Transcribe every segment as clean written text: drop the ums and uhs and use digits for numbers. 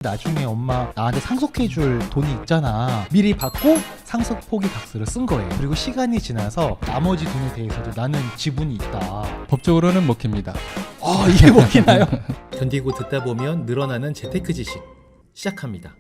나중에 엄마 나한테 상속해줄 돈이 있잖아. 미리 받고 상속 포기 각서를 쓴 거예요. 그리고 시간이 지나서 나머지 돈에 대해서도 나는 지분이 있다. 법적으로는 먹힙니다. 이게 먹히나요? 견디고 듣다 보면 늘어나는 재테크 지식 시작합니다.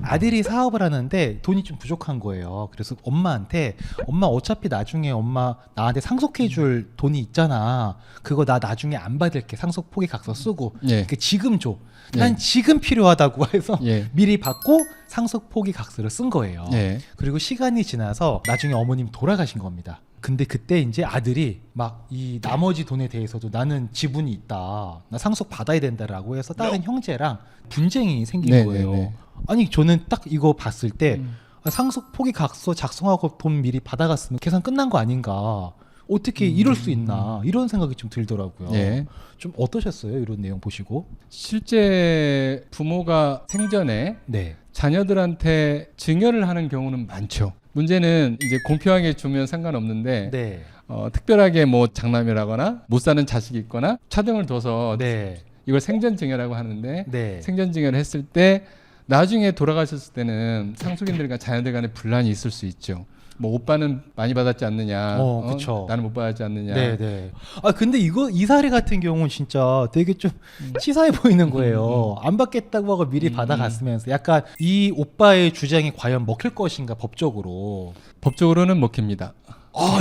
아들이 사업을 하는데 돈이 좀 부족한 거예요. 그래서 엄마한테 엄마 어차피 나중에 엄마 나한테 상속해줄 돈이 있잖아. 그거 나 나중에 안 받을게. 상속 포기 각서 쓰고 예. 지금 줘. 난 지금 필요하다고 해서 예. 미리 받고 상속 포기 각서를 쓴 거예요. 예. 그리고 시간이 지나서 나중에 어머님 돌아가신 겁니다. 근데 그때 이제 아들이 막 이 나머지 돈에 대해서도 나는 지분이 있다. 나 상속 받아야 된다라고 해서 다른 형제랑 분쟁이 생긴 네, 거예요. 네, 네. 아니 저는 딱 이거 봤을 때 상속 포기 각서 작성하고 돈 미리 받아갔으면 계산 끝난 거 아닌가. 어떻게 이럴 수 있나 이런 생각이 좀 들더라고요. 예. 좀 어떠셨어요? 이런 내용 보시고? 실제 부모가 생전에 네. 자녀들한테 증여를 하는 경우는 많죠. 문제는 이제 공평하게 주면 상관없는데 네. 특별하게 뭐 장남이라거나 못 사는 자식이 있거나 차등을 둬서 네. 이걸 생전 증여라고 하는데 네. 생전 증여를 했을 때 나중에 돌아가셨을 때는 상속인들과 자녀들 간에 분란이 있을 수 있죠. 뭐 오빠는 많이 받았지 않느냐, 그쵸. 나는 못 받았지 않느냐. 네네. 근데 이 사례 같은 경우는 진짜 되게 좀 치사해 보이는 거예요. 안 받겠다고 하고 미리 받아갔으면서 약간 이 오빠의 주장이 과연 먹힐 것인가 법적으로. 법적으로는 먹힙니다.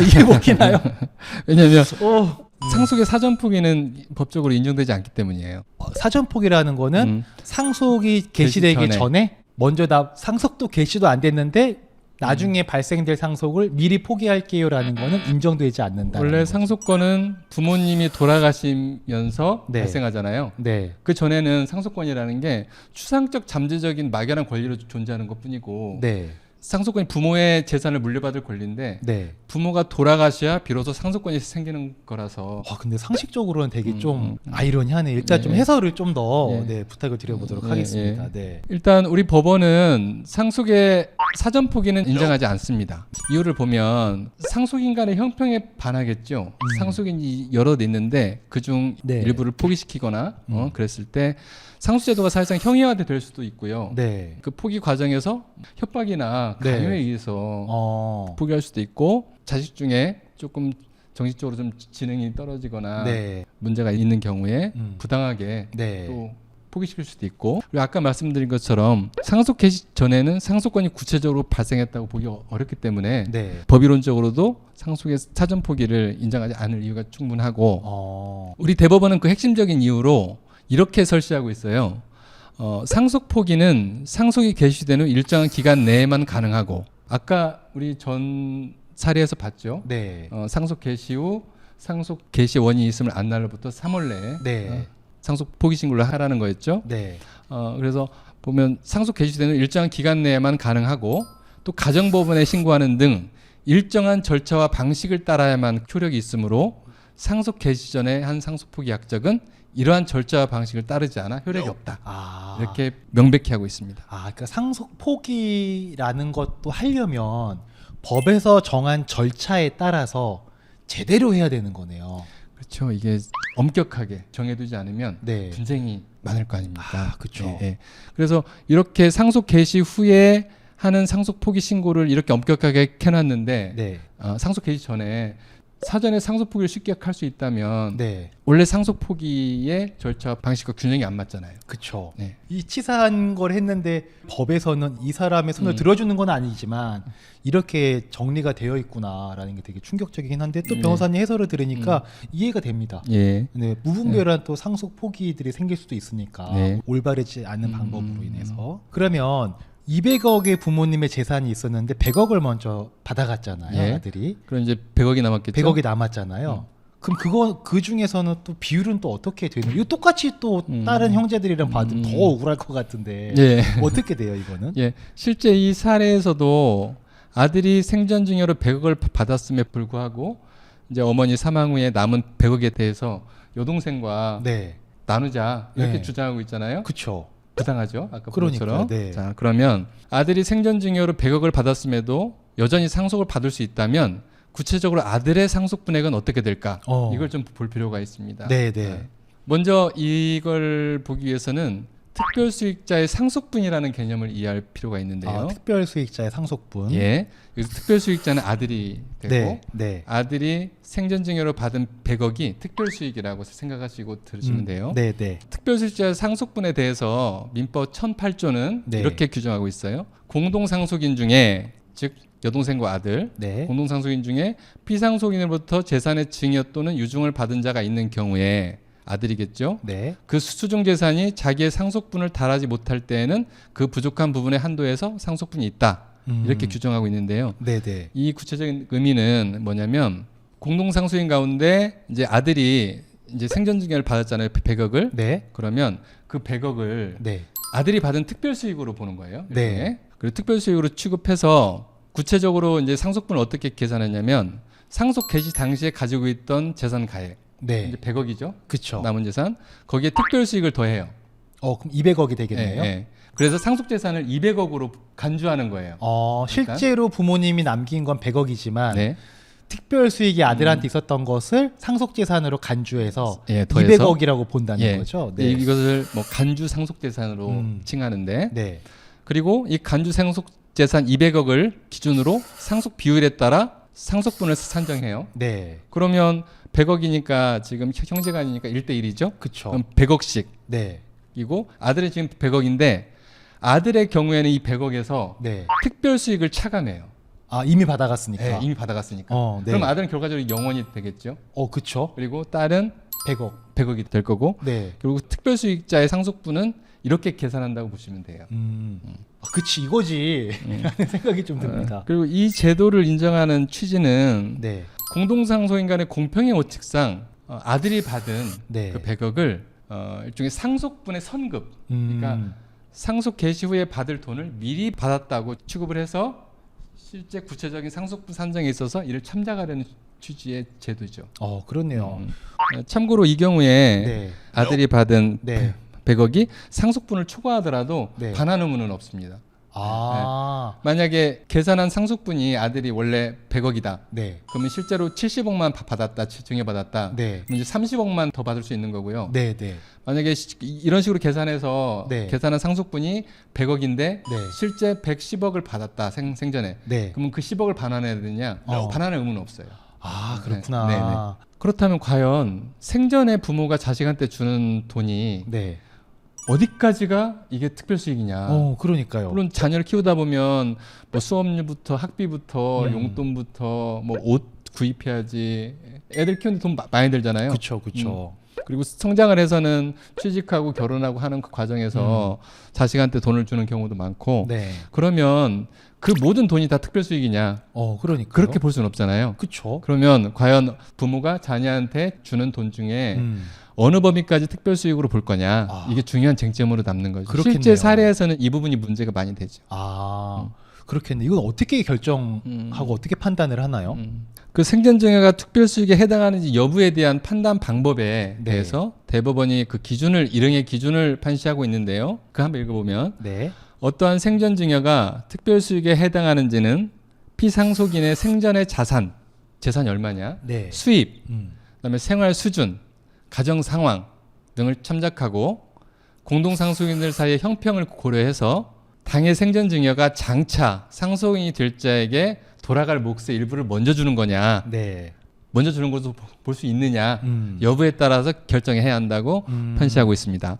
이게 먹히나요? 왜냐하면 상속의 사전 포기는 법적으로 인정되지 않기 때문이에요. 사전 포기라는 거는 상속이 개시되기 개시 전에 먼저 나 상속도 개시도 안 됐는데 나중에 발생될 상속을 미리 포기할게요라는 거는 인정되지 않는다. 원래 상속권은 부모님이 돌아가시면서 네. 발생하잖아요. 네. 그 전에는 상속권이라는 게 추상적 잠재적인 막연한 권리로 존재하는 것뿐이고 네. 상속권이 부모의 재산을 물려받을 권리인데 네. 부모가 돌아가셔야 비로소 상속권이 생기는 거라서 근데 상식적으로는 되게 좀 아이러니하네. 일단 좀 해설을 좀 더 부탁을 드려보도록 하겠습니다. 네. 일단 우리 법원은 상속의 사전 포기는 인정하지 않습니다. 이유를 보면 상속인 간의 형평에 반하겠죠. 상속인이 여럿 있는데 그중 네. 일부를 포기시키거나 그랬을 때 상속제도가 사실상 형이화돼 될 수도 있고요. 네. 그 포기 과정에서 협박이나 네. 강요에 의해서 포기할 수도 있고 자식 중에 조금 정신적으로 좀 지능이 떨어지거나 네. 문제가 있는 경우에 부당하게 네. 또 포기시킬 수도 있고 그리고 아까 말씀드린 것처럼 상속 개시 전에는 상속권이 구체적으로 발생했다고 보기 어렵기 때문에 네. 법이론적으로도 상속의 사전 포기를 인정하지 않을 이유가 충분하고 우리 대법원은 그 핵심적인 이유로 이렇게 설시하고 있어요. 상속 포기는 상속이 개시된 후 일정한 기간 내에만 가능하고 아까 우리 전 사례에서 봤죠. 네. 상속 개시 후 상속 개시 원인이 있으면 안날로부터 3월 내에 네. 상속 포기 신고를 하라는 거였죠. 네. 그래서 보면 상속 개시된 후 일정한 기간 내에만 가능하고 또 가정법원에 신고하는 등 일정한 절차와 방식을 따라야만 효력이 있으므로 상속 개시 전에 한 상속 포기 약정은 이러한 절차와 방식을 따르지 않아 효력이 없다. 이렇게 명백히 하고 있습니다. 그러니까 상속 포기라는 것도 하려면 법에서 정한 절차에 따라서 제대로 해야 되는 거네요. 그렇죠. 이게 엄격하게 정해두지 않으면 네. 분쟁이 많을 거 아닙니까? 그렇죠. 그래서 이렇게 상속 개시 후에 하는 상속 포기 신고를 이렇게 엄격하게 해놨는데 네. 상속 개시 전에 사전에 상속 포기를 쉽게 할 수 있다면 네. 원래 상속 포기의 절차와 방식과 균형이 안 맞잖아요. 그렇죠. 네. 이 치사한 걸 했는데 법에서는 이 사람의 손을 들어주는 건 아니지만 이렇게 정리가 되어 있구나라는 게 되게 충격적이긴 한데 또 변호사님 해설을 들으니까 이해가 됩니다. 예. 네, 무분별한 또 상속 포기들이 생길 수도 있으니까 네. 올바르지 않은 방법으로 인해서. 그러면 200억의 부모님의 재산이 있었는데 100억을 먼저 받아갔잖아요. 예. 아들이. 그럼 이제 100억이 남았겠죠. 100억이 남았잖아요. 그럼 그 중에서는 또 비율은 또 어떻게 되는? 이거 똑같이 또 다른 형제들이랑 받으면 더 억울할 것 같은데 예. 어떻게 돼요 이거는? 예. 실제 이 사례에서도 아들이 생전 증여로 100억을 받았음에 불구하고 이제 어머니 사망 후에 남은 100억에 대해서 여동생과 네, 나누자 이렇게 네. 주장하고 있잖아요. 그렇죠. 부당하죠. 아까 그러니까, 것처럼. 네. 자, 그러면 아들이 생전 증여로 100억을 받았음에도 여전히 상속을 받을 수 있다면 구체적으로 아들의 상속 분액은 어떻게 될까? 이걸 좀 볼 필요가 있습니다. 네, 네. 먼저 이걸 보기 위해서는 특별수익자의 상속분이라는 개념을 이해할 필요가 있는데요. 특별 수익자의 상속분. 예, 여기서 특별수익자는 아들이 되고 네, 네. 아들이 생전증여로 받은 100억이 특별수익이라고 생각하시고 들으시면 돼요. 네, 네. 특별수익자 상속분에 대해서 민법 1008조는 네. 이렇게 규정하고 있어요. 공동상속인 중에 즉 여동생과 아들, 네. 공동상속인 중에 피상속인으로부터 재산의 증여 또는 유증을 받은 자가 있는 경우에 아들이겠죠. 네. 그 수중 재산이 자기의 상속분을 달하지 못할 때에는 그 부족한 부분의 한도에서 상속분이 있다. 이렇게 규정하고 있는데요. 네, 네. 이 구체적인 의미는 뭐냐면 공동상속인 가운데 이제 아들이 이제 생전증여를 받았잖아요. 100억을. 네. 그러면 그 100억을 네. 아들이 받은 특별수익으로 보는 거예요. 네. 일종의. 그리고 특별수익으로 취급해서 구체적으로 이제 상속분을 어떻게 계산했냐면 상속 개시 당시에 가지고 있던 재산 가액 네. 이제 100억이죠. 그쵸. 남은 재산 거기에 특별수익을 더해요. 그럼 200억이 되겠네요. 예, 예. 그래서 상속 재산을 200억으로 간주하는 거예요. 실제로 부모님이 남긴 건 100억이지만 네. 특별 수익이 아들한테 있었던 것을 상속 재산으로 간주해서 예, 더해서 200억이라고 본다는 예. 거죠. 네. 이것을 뭐 간주 상속 재산으로 칭하는데 네. 그리고 이 간주 상속 재산 200억을 기준으로 상속 비율에 따라 상속분을 산정해요. 네. 그러면 100억이니까 지금 형제간이니까 1대1이죠. 그쵸. 그럼 100억씩 네. 이고 아들이 지금 100억인데 아들의 경우에는 이 100억에서 네. 특별 수익을 차감해요. 이미 받아갔으니까. 네, 이미 받아갔으니까. 네. 그럼 아들은 결과적으로 영원이 되겠죠. 그쵸. 그리고 딸은 100억. 될 거고. 네. 그리고 특별 수익자의 상속분은 이렇게 계산한다고 보시면 돼요. 그치 이거지 라는 생각이 좀 듭니다. 그리고 이 제도를 인정하는 취지는 네. 공동상속인 간의 공평의 원칙상 아들이 받은 네. 그 100억을 일종의 상속분의 선급, 그러니까 상속 개시 후에 받을 돈을 미리 받았다고 취급을 해서 실제 구체적인 상속분 산정에 있어서 이를 참작하려는 취지의 제도죠. 그렇네요. 참고로 이 경우에 네. 아들이 받은 네. 100억이 상속분을 초과하더라도 네. 반환 의무는 없습니다. 만약에 계산한 상속분이 아들이 원래 100억이다. 네. 그러면 실제로 70억만 받았다, 증여받았다. 네. 그럼 이제 30억만 더 받을 수 있는 거고요. 네. 네. 만약에 이런 식으로 계산해서 네. 계산한 상속분이 100억인데 네. 실제 110억을 받았다 생전에. 네. 그러면 그 10억을 반환해야 되냐? 반환의 의무는 없어요. 그렇구나. 네, 네. 그렇다면 과연 생전에 부모가 자식한테 주는 돈이 네. 어디까지가 이게 특별 수익이냐? 그러니까요. 물론 자녀를 키우다 보면 뭐 수업료부터 학비부터 용돈부터 뭐 옷 구입해야지. 애들 키우는데 돈 많이 들잖아요. 그렇죠. 그리고 성장을 해서는 취직하고 결혼하고 하는 그 과정에서 자식한테 돈을 주는 경우도 많고. 네. 그러면 그 모든 돈이 다 특별 수익이냐? 그러니까 그렇게 볼 수는 없잖아요. 그렇죠. 그러면 과연 부모가 자녀한테 주는 돈 중에 어느 범위까지 특별 수익으로 볼 거냐? 이게 중요한 쟁점으로 남는 거죠. 그렇겠네요. 실제 사례에서는 이 부분이 문제가 많이 되죠. 그렇겠네. 이건 어떻게 결정하고 어떻게 판단을 하나요? 그 생전증여가 특별 수익에 해당하는지 여부에 대한 판단 방법에 대해서 대법원이 그 기준을 일흥의 기준을 판시하고 있는데요. 그 한번 읽어보면 네. 어떠한 생전증여가 특별 수익에 해당하는지는 피상속인의 생전의 재산이 얼마냐, 네. 수입, 그다음에 생활 수준, 가정 상황 등을 참작하고 공동상속인들 사이의 형평을 고려해서 당해 생전증여가 장차 상속인이 될 자에게 돌아갈 몫의 일부를 먼저 주는 거냐, 네. 먼저 주는 것도 볼 수 있느냐 여부에 여부에 따라서 결정해야 한다고 판시하고 있습니다.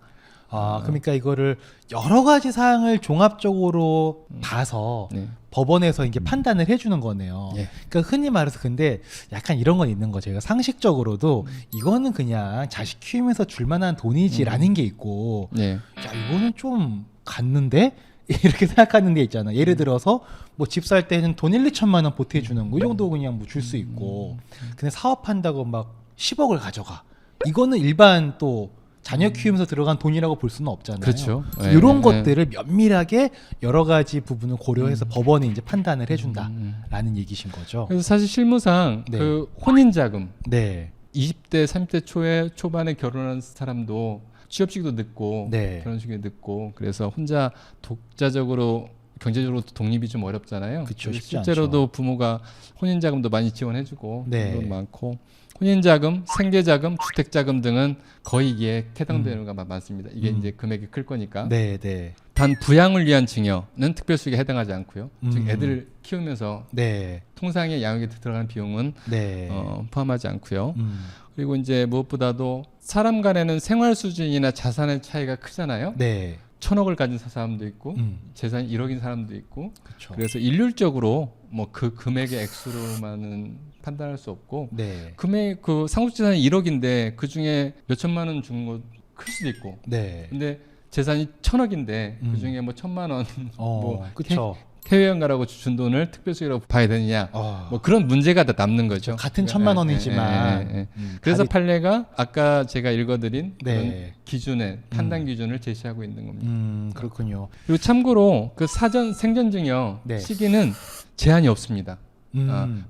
그러니까 이거를 여러 가지 사항을 종합적으로 봐서 네. 법원에서 이게 판단을 해주는 거네요. 예. 그러니까 흔히 말해서 근데 약간 이런 건 있는 거죠. 상식적으로도 이거는 그냥 자식 키우면서 줄 만한 돈이지라는 게 있고, 네. 야 이거는 좀 갔는데 이렇게 생각하는 게 있잖아. 예를 들어서 뭐 집 살 때는 돈 1, 2천만 원 보태주는 거 이 정도 그냥 뭐 줄 수 있고, 근데 사업한다고 막 10억을 가져가. 이거는 일반 또 자녀 키우면서 들어간 돈이라고 볼 수는 없잖아요. 그렇죠. 이런 것들을 면밀하게 여러 가지 부분을 고려해서 법원이 이제 판단을 해준다라는 얘기신 거죠. 그래서 사실 실무상 네. 그 혼인 자금 네, 20대, 30대 초반에 결혼한 사람도 취업식도 늦고 네. 결혼식이 늦고 그래서 혼자 독자적으로 경제적으로 독립이 좀 어렵잖아요. 그쵸, 쉽지 실제로도 부모가 혼인자금도 많이 지원해주고 네. 그런 건 많고 혼인자금, 생계자금, 주택자금 등은 거의 이게 해당되는 가 많습니다. 이게 이제 금액이 클 거니까. 네, 네. 단 부양을 위한 증여는 특별수익에 해당하지 않고요. 즉 음. 애들 키우면서 네. 통상의 양육에 들어가는 비용은 네. 포함하지 않고요. 음. 그리고 이제 무엇보다도 사람 간에는 생활 수준이나 자산의 차이가 크잖아요. 네. 1,000억을 가진 사람도 있고 재산이 1억인 사람도 있고 그렇죠. 그래서 일률적으로 뭐 그 금액의 액수로만은 판단할 수 없고 네. 금액 그 상속재산이 1억인데 그 중에 몇 천만 원 준 거 클 수도 있고 네. 근데 재산이 1,000억인데 그 중에 뭐 1,000만 원 뭐 그렇죠. 해외여행 준 돈을 특별수익으로 봐야 되느냐 뭐 그런 문제가 다 남는 거죠. 같은 1,000만 원이지만 그래서 판례가 아까 제가 읽어드린 네. 그런 기준에 판단 기준을 제시하고 있는 겁니다. 그렇군요. 그리고 참고로 그 사전 생전증여 네. 시기는 제한이 없습니다. 뭐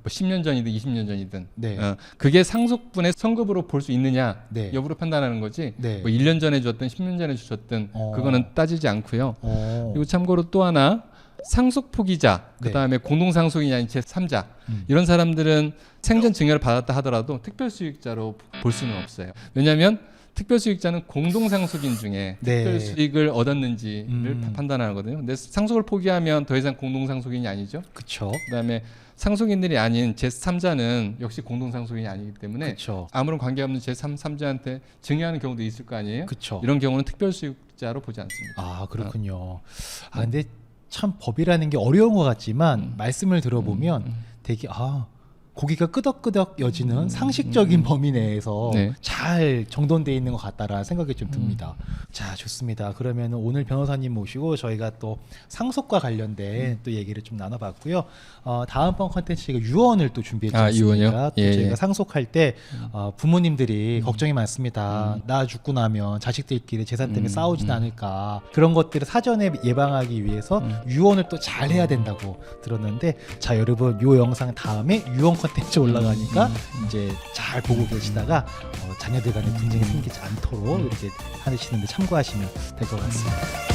10년 전이든 20년 전이든 네. 그게 상속분의 성급으로 볼 수 있느냐 네. 여부를 판단하는 거지 네. 뭐 1년 전에 줬든 10년 전에 주셨든 그거는 따지지 않고요. 어. 그리고 참고로 또 하나 상속 포기자 네. 그다음에 공동상속인이 아닌 제3자 이런 사람들은 생전 증여를 받았다 하더라도 특별수익자로 볼 수는 없어요. 왜냐하면 특별수익자는 공동상속인 중에 네. 특별수익을 얻었는지를 판단하거든요. 근데 상속을 포기하면 더 이상 공동상속인이 아니죠. 그렇죠. 그다음에 상속인들이 아닌 제3자는 역시 공동상속인이 아니기 때문에 그렇죠. 아무런 관계없는 제3자한테 증여하는 경우도 있을 거 아니에요. 그렇죠. 이런 경우는 특별수익자로 보지 않습니다. 아, 그렇군요. 아, 근데 참 법이라는 게 어려운 것 같지만 말씀을 들어보면 되게 고기가 끄덕끄덕 여지는 상식적인 범위 내에서 네. 잘 정돈되어 있는 것 같다라는 생각이 좀 듭니다. 자, 좋습니다. 그러면 오늘 변호사님 모시고 저희가 또 상속과 관련된 또 얘기를 좀 나눠봤고요. 다음번 컨텐츠가 유언을 또 준비했지 않습니까? 유언이요? 또 예, 저희가 예. 상속할 때 부모님들이 걱정이 많습니다. 나 죽고 나면 자식들끼리 재산 때문에 싸우진 않을까. 그런 것들을 사전에 예방하기 위해서 유언을 또 잘 해야 된다고 들었는데, 자, 여러분 요 영상 다음에 유언 컨텐츠 올라가니까 이제 잘 보고 계시다가 자녀들 간에 분쟁이 생기지 않도록 이렇게 하시는데 참고하시면 될 것 같습니다.